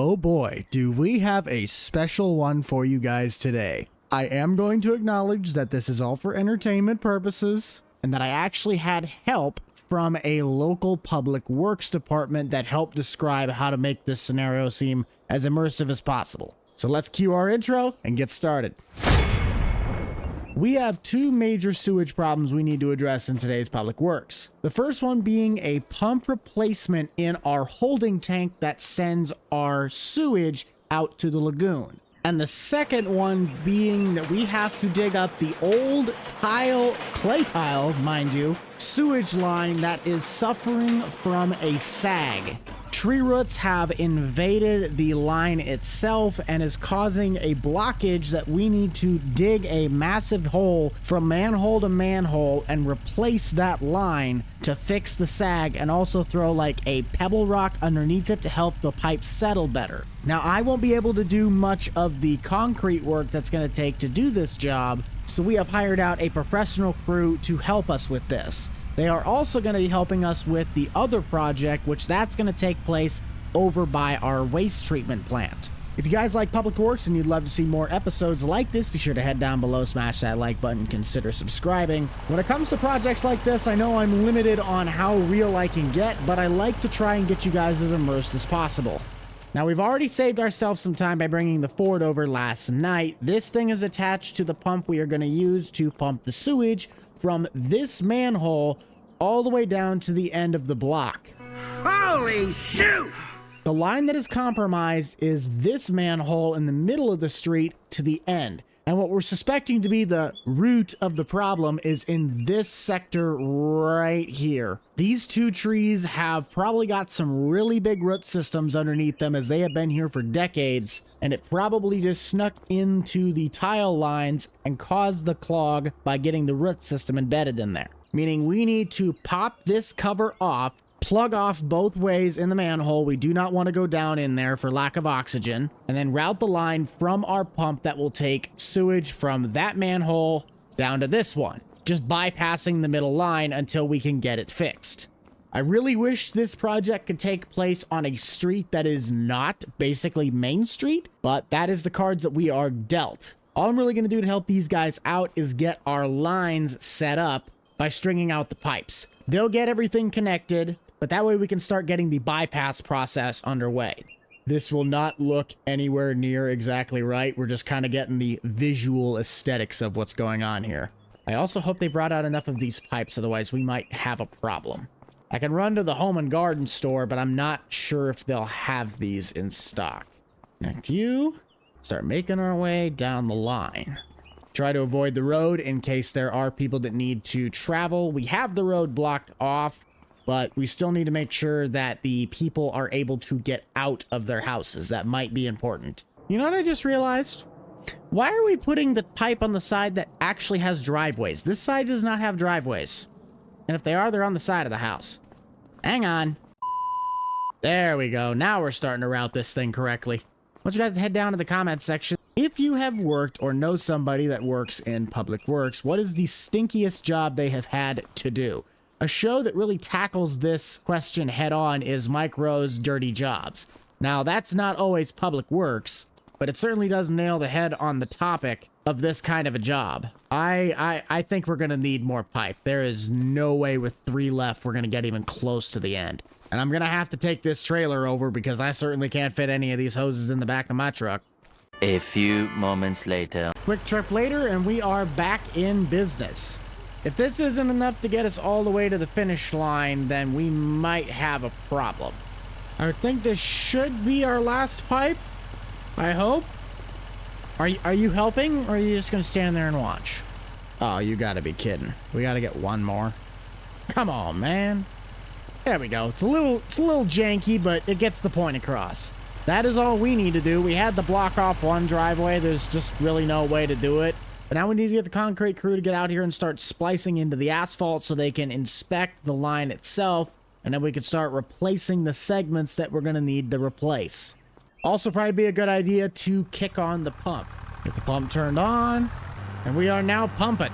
Oh boy, do we have a special one for you guys today. I am going to acknowledge that this is all for entertainment purposes and that I actually had help from a local public works department that helped describe how to make this scenario seem as immersive as possible. So let's cue our intro and get started. We have two major sewage problems we need to address in today's public works. The first one being a pump replacement in our holding tank that sends our sewage out to the lagoon. And the second one being that we have to dig up the old clay tile, mind you, sewage line that is suffering from a sag. Tree roots have invaded the line itself and is causing a blockage that we need to dig a massive hole from manhole to manhole and replace that line to fix the sag, and also throw like a pebble rock underneath it to help the pipe settle better. Now, I won't be able to do much of the concrete work that's going to take to do this job, so we have hired out a professional crew to help us with this. They are also going to be helping us with the other project, which that's going to take place over by our waste treatment plant. If you guys like public works and you'd love to see more episodes like this, be sure to head down below, smash that like button, consider subscribing. When it comes to projects like this, I know I'm limited on how real I can get, but I like to try and get you guys as immersed as possible. Now, we've already saved ourselves some time by bringing the Ford over last night. This thing is attached to the pump we are going to use to pump the sewage from this manhole all the way down to the end of the block. Holy shoot! The line that is compromised is this manhole in the middle of the street to the end. And what we're suspecting to be the root of the problem is in this sector right here. These two trees have probably got some really big root systems underneath them, as they have been here for decades, and it probably just snuck into the tile lines and caused the clog by getting the root system embedded in there. Meaning we need to pop this cover off, plug off both ways in the manhole. We do not want to go down in there for lack of oxygen, and then route the line from our pump that will take sewage from that manhole down to this one, just bypassing the middle line until we can get it fixed. I really wish this project could take place on a street that is not basically Main Street, but that is the cards that we are dealt. All I'm really going to do to help these guys out is get our lines set up by stringing out the pipes. They'll get everything connected, but that way we can start getting the bypass process underway. This will not look anywhere near exactly right. We're just kind of getting the visual aesthetics of what's going on here. I also hope they brought out enough of these pipes, otherwise we might have a problem. I can run to the home and garden store, but I'm not sure if they'll have these in stock. Next, you start making our way down the line. Try to avoid the road in case there are people that need to travel. We have the road blocked off, but we still need to make sure that the people are able to get out of their houses. That might be important. You know what I just realized? Why are we putting the pipe on the side that actually has driveways? This side does not have driveways. And if they are, they're on the side of the house. Hang on. There we go. Now we're starting to route this thing correctly. I want you guys to head down to the comments section. If you have worked or know somebody that works in public works, what is the stinkiest job they have had to do? A show that really tackles this question head on is Mike Rowe's Dirty Jobs. Now, that's not always public works, but it certainly does nail the head on the topic of this kind of a job. I think we're going to need more pipe. There is no way with 3 left we're going to get even close to the end. And I'm going to have to take this trailer over because I certainly can't fit any of these hoses in the back of my truck. A few moments later. Quick trip later, and we are back in business. If this isn't enough to get us all the way to the finish line, then we might have a problem. I think this should be our last pipe. I hope. Are you helping, or are you just going to stand there and watch? Oh, you got to be kidding. We got to get one more. Come on, man. There we go. It's a little janky, but it gets the point across. That is all we need to do. We had to block off one driveway. There's just really no way to do it. But now we need to get the concrete crew to get out here and start splicing into the asphalt so they can inspect the line itself. And then we can start replacing the segments that we're going to need to replace. Also, probably be a good idea to kick on the pump. Get the pump turned on. And we are now pumping.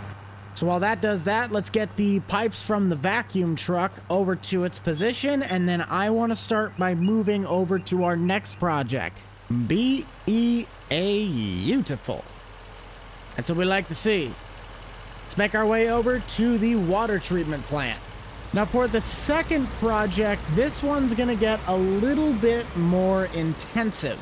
So while that does that, let's get the pipes from the vacuum truck over to its position, and then I want to start by moving over to our next project. Beautiful. That's what we like to see. Let's make our way over to the water treatment plant. Now for the second project, this one's going to get a little bit more intensive,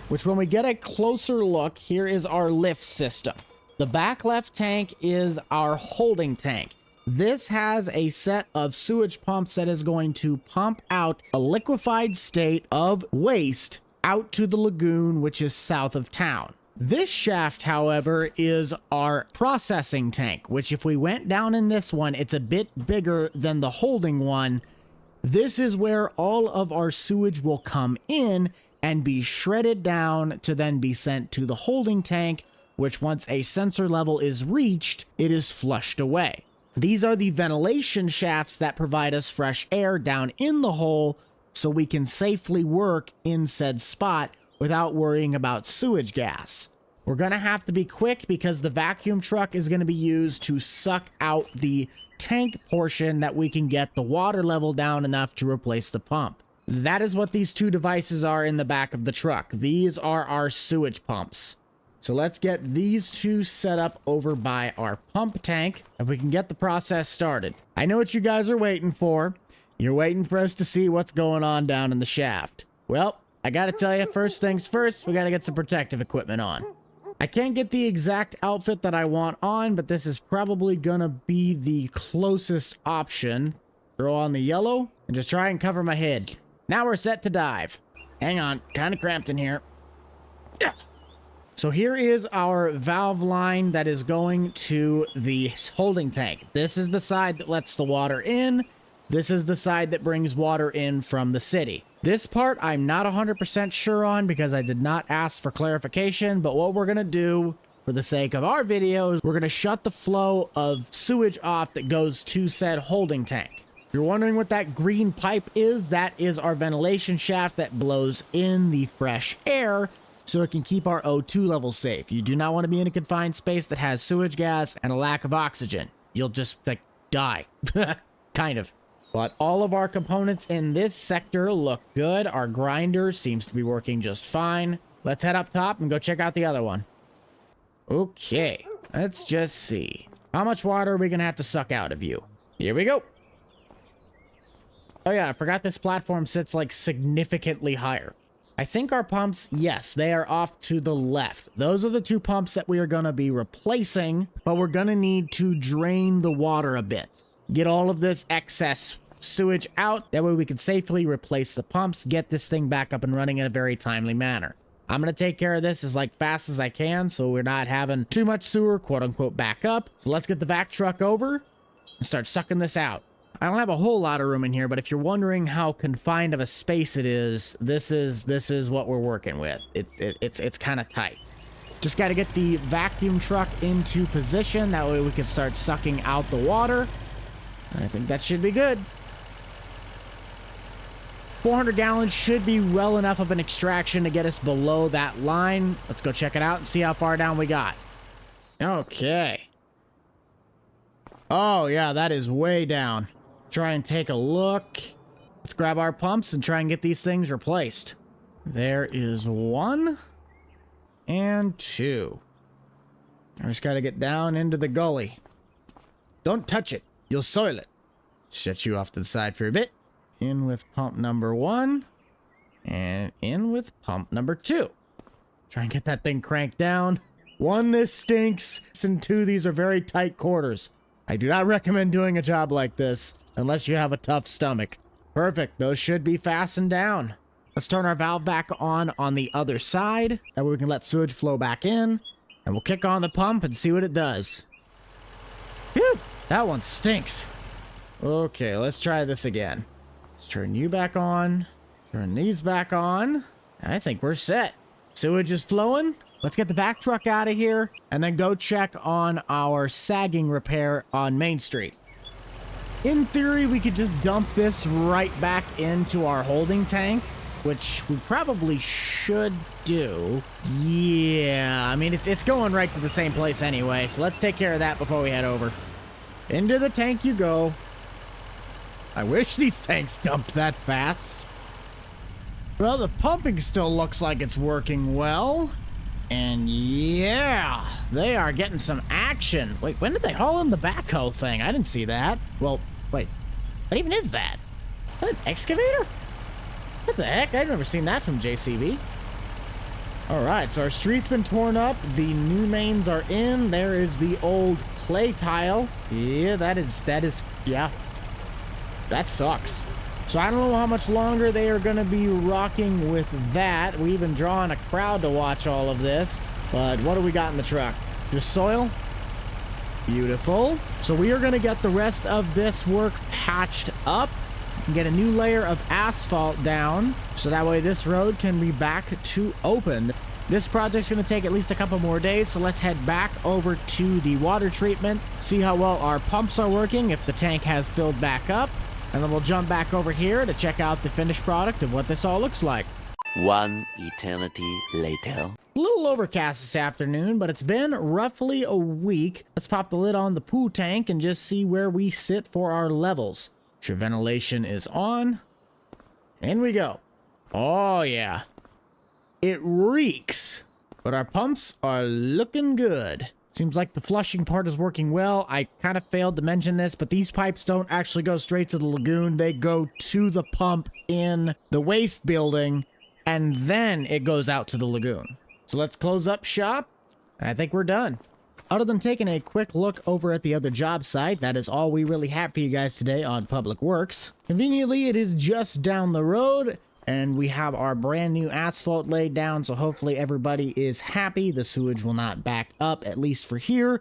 which when we get a closer look, here is our lift system. The back left tank is our holding tank. This has a set of sewage pumps that is going to pump out a liquefied state of waste out to the lagoon, which is south of town. This shaft, however, is our processing tank, which if we went down in this one, it's a bit bigger than the holding one. This is where all of our sewage will come in and be shredded down to then be sent to the holding tank, which once a sensor level is reached, it is flushed away. These are the ventilation shafts that provide us fresh air down in the hole so we can safely work in said spot without worrying about sewage gas. We're going to have to be quick because the vacuum truck is going to be used to suck out the tank portion that we can get the water level down enough to replace the pump. That is what these two devices are in the back of the truck. These are our sewage pumps. So let's get these two set up over by our pump tank, and we can get the process started. I know what you guys are waiting for. You're waiting for us to see what's going on down in the shaft. Well, I gotta tell you, first things first, we gotta get some protective equipment on. I can't get the exact outfit that I want on, but this is probably gonna be the closest option. Throw on the yellow, and just try and cover my head. Now we're set to dive. Hang on, kinda cramped in here. Yeah. So here is our valve line that is going to the holding tank. This is the side that lets the water in. This is the side that brings water in from the city. This part I'm not 100% sure on because I did not ask for clarification, but what we're going to do for the sake of our video is we're going to shut the flow of sewage off that goes to said holding tank. If you're wondering what that green pipe is, that is our ventilation shaft that blows in the fresh air so it can keep our O2 levels safe. You do not want to be in a confined space that has sewage gas and a lack of oxygen. You'll just, like, die. Kind of. But all of our components in this sector look good. Our grinder seems to be working just fine. Let's head up top and go check out the other one. Okay, let's just see. How much water are we going to have to suck out of you? Here we go. Oh yeah, I forgot this platform sits, like, significantly higher. I think our pumps, yes, they are off to the left. Those are the two pumps that we are going to be replacing, but we're going to need to drain the water a bit. Get all of this excess sewage out. That way we can safely replace the pumps, get this thing back up and running in a very timely manner. I'm going to take care of this as fast as I can so we're not having too much sewer, quote unquote, back up. So let's get the vac truck over and start sucking this out. I don't have a whole lot of room in here, but if you're wondering how confined of a space it is, this is what we're working with. It's kind of tight. Just got to get the vacuum truck into position. That way we can start sucking out the water. I think that should be good. 400 gallons should be well enough of an extraction to get us below that line. Let's go check it out and see how far down we got. Okay. Oh, yeah, that is way down. Try and take a look. Let's grab our pumps and try and get these things replaced. There is 1 and 2. I just got to get down into the gully. Don't touch it. You'll soil it. Set you off to the side for a bit. In with pump number 1. And in with pump number 2. Try and get that thing cranked down. 1, this stinks. And 2, these are very tight quarters. I do not recommend doing a job like this unless you have a tough stomach. Perfect. Those should be fastened down. Let's turn our valve back on the other side. That way we can let sewage flow back in. And we'll kick on the pump and see what it does. Whew, that one stinks. Okay, let's try this again. Let's turn you back on. Turn these back on. I think we're set. Sewage is flowing. Let's get the back truck out of here and then go check on our sagging repair on Main Street. In theory, we could just dump this right back into our holding tank, which we probably should do. Yeah, I mean, it's going right to the same place anyway, so let's take care of that before we head over. Into the tank you go. I wish these tanks dumped that fast. Well, the pumping still looks like it's working well. And yeah, they are getting some action. Wait, when did they haul in the backhoe thing? I didn't see that. Well, wait, what even is that? Is that an excavator? What the heck? I've never seen that from JCB. All right, so our street's been torn up. The new mains are in. There is the old clay tile. Yeah, yeah. That sucks. So I don't know how much longer they are going to be rocking with that. We've been drawing a crowd to watch all of this. But what do we got in the truck? Just soil? Beautiful. So we are going to get the rest of this work patched up and get a new layer of asphalt down. So that way this road can be back to open. This project's going to take at least a couple more days. So let's head back over to the water treatment. See how well our pumps are working. If the tank has filled back up. And then we'll jump back over here to check out the finished product of what this all looks like. One eternity later. A little overcast this afternoon, but it's been roughly a week. Let's pop the lid on the poo tank and just see where we sit for our levels. Sure, ventilation is on. In we go. Oh, yeah. It reeks. But our pumps are looking good. Seems like the flushing part is working well. I kind of failed to mention this, but these pipes don't actually go straight to the lagoon. They go to the pump in the waste building, and then it goes out to the lagoon. So let's close up shop. I think we're done. Other than taking a quick look over at the other job site, that is all we really have for you guys today on Public Works. Conveniently, it is just down the road. And we have our brand new asphalt laid down, so hopefully everybody is happy. The sewage will not back up, at least for here.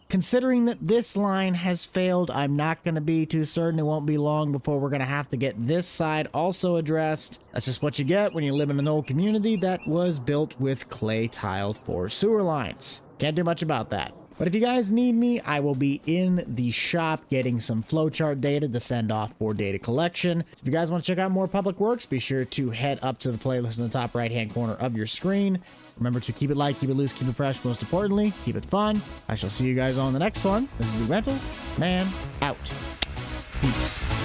Considering that this line has failed, I'm not going to be too certain it won't be long before we're going to have to get this side also addressed. That's just what you get when you live in an old community that was built with clay tile for sewer lines. Can't do much about that. But if you guys need me, I will be in the shop getting some flowchart data to send off for data collection. If you guys want to check out more Public Works, be sure to head up to the playlist in the top right-hand corner of your screen. Remember to keep it light, keep it loose, keep it fresh, most importantly, keep it fun. I shall see you guys on the next one. This is the Rental Man out. Peace.